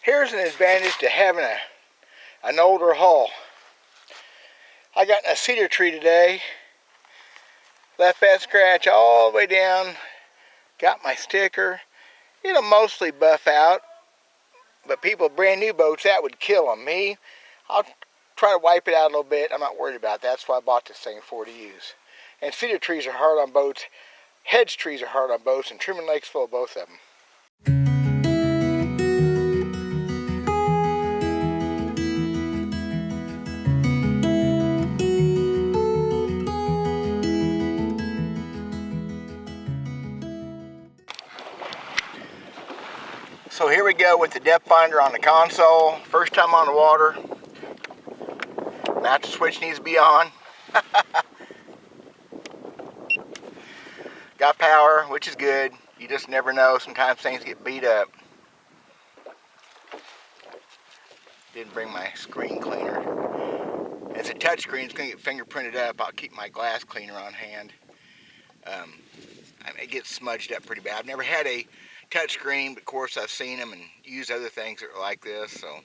Here's an advantage to having an older hull. I got in a cedar tree today, left that scratch all the way down, got my sticker. It'll mostly buff out, but people brand new boats, that would kill them. Me, I'll try to wipe it out a little bit. I'm not worried about that. That's why I bought this thing for to use. And cedar trees are hard on boats, hedge trees are hard on boats, and Truman Lake's full of both of them. So here we go with the depth finder on the console. First time on the water. Master switch needs to be on. Got power, which is good. You just never know. Sometimes things get beat up. Didn't bring my screen cleaner. It's a touch screen. It's going to get fingerprinted up. I'll keep my glass cleaner on hand. It gets smudged up pretty bad. I've never had a touch screen, but of course I've seen them and used other things that are like this. So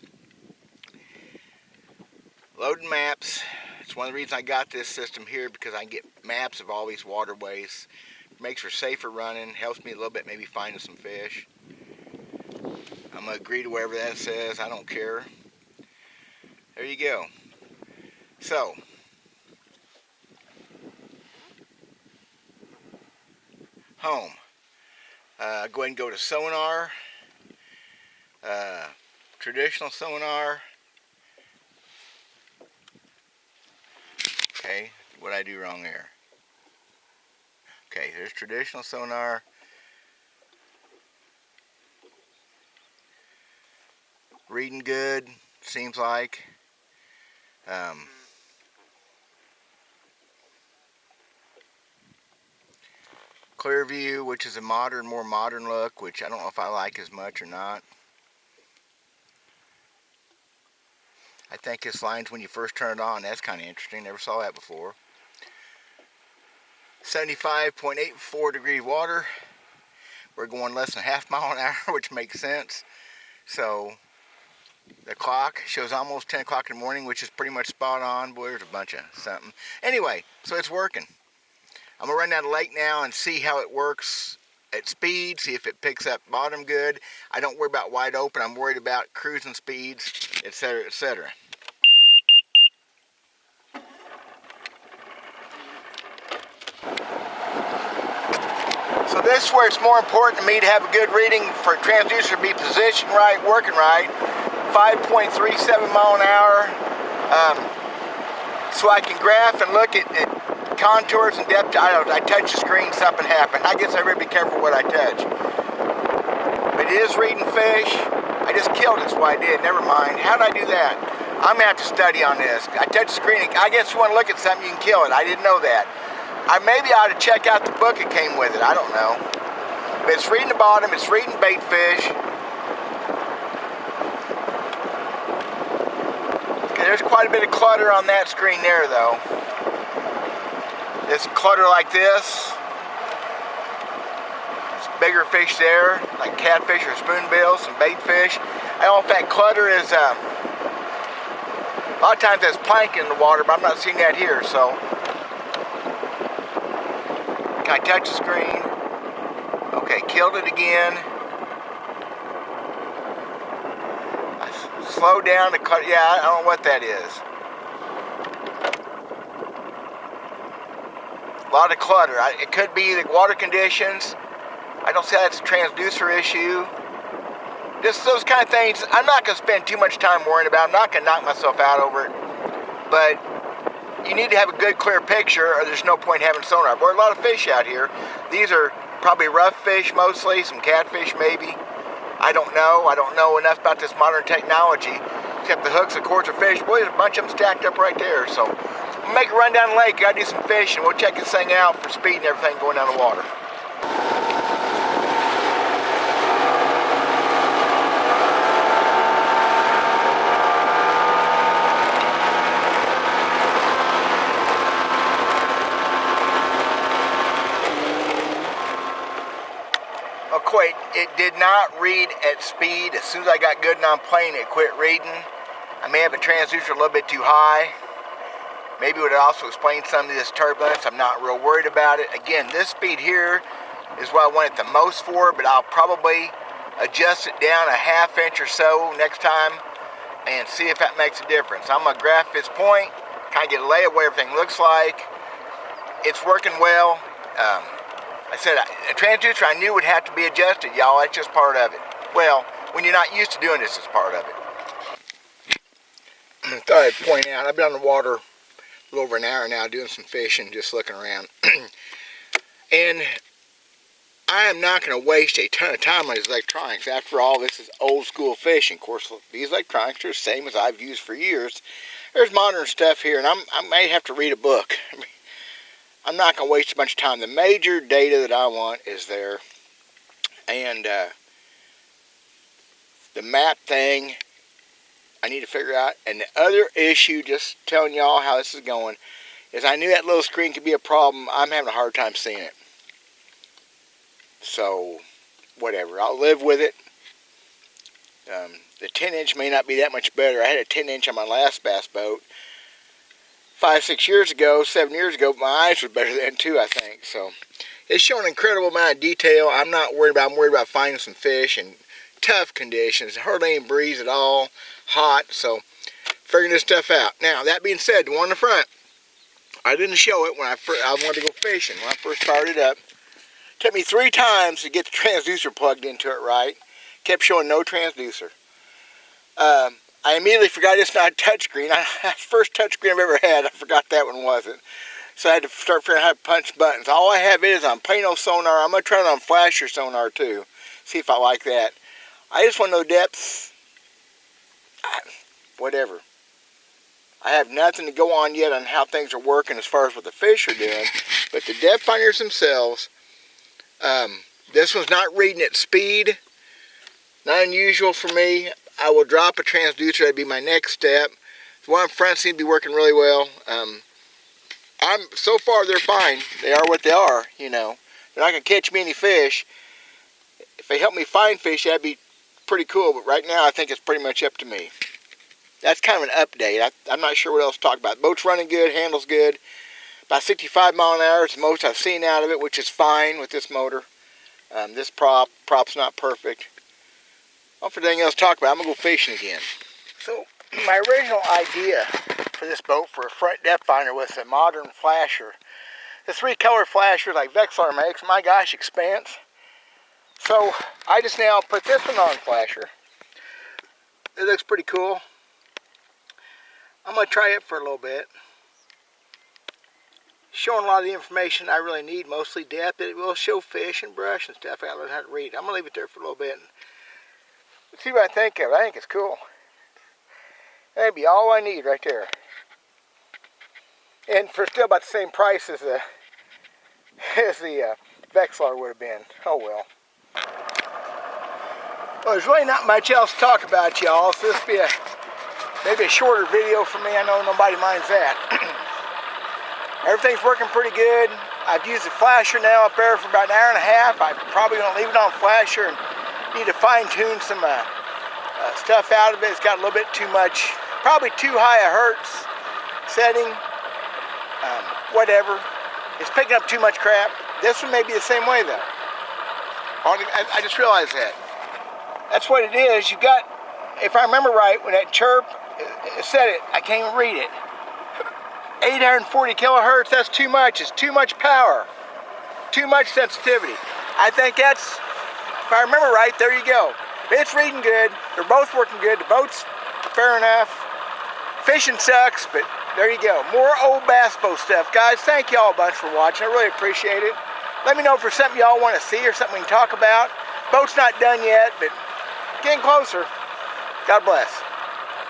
loading maps. It's one of the reasons I got this system here, because I can get maps of all these waterways. It makes for safer running, helps me a little bit maybe finding some fish. I'm going to agree to whatever that says. I don't care. There you go. So home. Go ahead and go to sonar. Traditional sonar. Okay, what did I do wrong there? Okay, there's traditional sonar. Reading good, seems like. Clear view, which is a more modern look, which I don't know if I like as much or not. I think this line's when you first turn it on. That's kind of interesting. Never saw that before. 75.84 degree water. We're going less than half mile an hour, which makes sense. So the clock shows almost 10 o'clock in the morning, which is pretty much spot on. Boy, there's a bunch of something. Anyway, so it's working. I'm going to run down the lake now and see how it works at speed, see if it picks up bottom good. I don't worry about wide open. I'm worried about cruising speeds, etc., etc. So this is where it's more important to me to have a good reading for a transducer to be positioned right, working right. 5.37 mile an hour. So I can graph and look at contours and depth. I touch the screen, something happened. I guess I better be careful what I touch. But it is reading fish. I just killed it, so I did. Never mind. How did I do that? I'm going to have to study on this. I touched the screen. I guess you want to look at something, you can kill it. I didn't know that. I maybe ought to check out the book it came with it. I don't know. But it's reading the bottom. It's reading bait fish. Okay, there's quite a bit of clutter on that screen there, though. It's clutter like this. It's bigger fish there, like catfish or spoonbills, some bait fish. I don't know if that clutter is, a lot of times there's plankton in the water, but I'm not seeing that here, so. Can I touch the screen? Okay, killed it again. I slowed down to cut, yeah, I don't know what that is. A lot of clutter. It could be the water conditions. I don't see that's a transducer issue. Just those kind of things. I'm not going to spend too much time worrying about. I'm not going to knock myself out over it. But you need to have a good, clear picture, or there's no point having sonar. There are a lot of fish out here. These are probably rough fish mostly, some catfish maybe. I don't know. I don't know enough about this modern technology. Except the hooks, of course, are fish. Boy, there's a bunch of them stacked up right there. So we'll make a run down the lake. Gotta do some fishing. We'll check this thing out for speed and everything going down the water. It did not read at speed. As soon as I got good and on plane, it quit reading. I may have a transducer a little bit too high. Maybe it would also explain some of this turbulence. I'm not real worried about it. Again, this speed here is what I want it the most for, but I'll probably adjust it down a ½ inch or so next time and see if that makes a difference. I'm gonna graph this point, kind of get a lay of what everything looks like. It's working well. I said a transducer I knew would have to be adjusted, y'all. That's just part of it. Well, when you're not used to doing this, it's part of it. I thought I'd point out, I've been on the water a little over an hour now doing some fishing, just looking around. And I am not going to waste a ton of time on these electronics. After all, this is old school fishing. Of course, these electronics are the same as I've used for years. There's modern stuff here, and I may have to read a book. I'm not going to waste a bunch of time. The major data that I want is there. And the map thing, I need to figure out. And the other issue, just telling y'all how this is going, is I knew that little screen could be a problem. I'm having a hard time seeing it. So, whatever. I'll live with it. The 10-inch may not be that much better. I had a 10-inch on my last bass boat 5, 6 years ago, 7 years ago. My eyes were better then too, I think. So, it's showing an incredible amount of detail. I'm not worried about. I'm worried about finding some fish in tough conditions. Hardly any breeze at all. Hot. So, figuring this stuff out. Now, that being said, the one in the front, I didn't show it when I wanted to go fishing. When I first started up, it took me 3 times to get the transducer plugged into it right. Kept showing no transducer. I immediately forgot it's not a touchscreen. The first touchscreen I've ever had, I forgot that one wasn't. So I had to start figuring out how to punch buttons. All I have is on plain old sonar. I'm going to try it on flasher sonar too. See if I like that. I just want to know depths. Whatever. I have nothing to go on yet on how things are working as far as what the fish are doing. But the depth finders themselves, this one's not reading at speed. Not unusual for me. I will drop a transducer. That'd be my next step. The one in front seems to be working really well. So far they're fine. They are what they are, you know. They're not gonna catch me any fish. If they help me find fish, that'd be pretty cool. But right now, I think it's pretty much up to me. That's kind of an update. I'm not sure what else to talk about. Boat's running good, handles good. About 65 mile an hour is the most I've seen out of it, which is fine with this motor. This prop's not perfect. Well, for anything else to talk about, I'm going to go fishing again. So, my original idea for this boat for a front depth finder was a modern flasher. The 3-color flasher like Vexilar makes, my gosh, expense. So, I just now put this one on flasher. It looks pretty cool. I'm going to try it for a little bit. Showing a lot of the information I really need, mostly depth. It will show fish and brush and stuff. I got to learn how to read. I'm going to leave it there for a little bit. See what I think of it. I think it's cool. That'd be all I need right there. And for still about the same price as the Vexilar would have been. Oh well. Well, there's really not much else to talk about, y'all. So this will be maybe a shorter video for me. I know nobody minds that. Everything's working pretty good. I've used the flasher now up there for about an hour and a half. I'm probably going to leave it on flasher and need to fine-tune some stuff out of it. It's got a little bit too much, probably too high a hertz setting. Whatever. It's picking up too much crap. This one may be the same way though. I just realized that. That's what it is. You got, if I remember right, when that chirp said it, I can't even read it. 840 kilohertz, that's too much. It's too much power. Too much sensitivity. I think that's, if I remember right, there you go. It's reading good. They're both working good. The boat's fair enough. Fishing sucks, but there you go. More old bass boat stuff. Guys, thank y'all a bunch for watching. I really appreciate it. Let me know if there's something y'all want to see or something we can talk about. Boat's not done yet, but getting closer. God bless.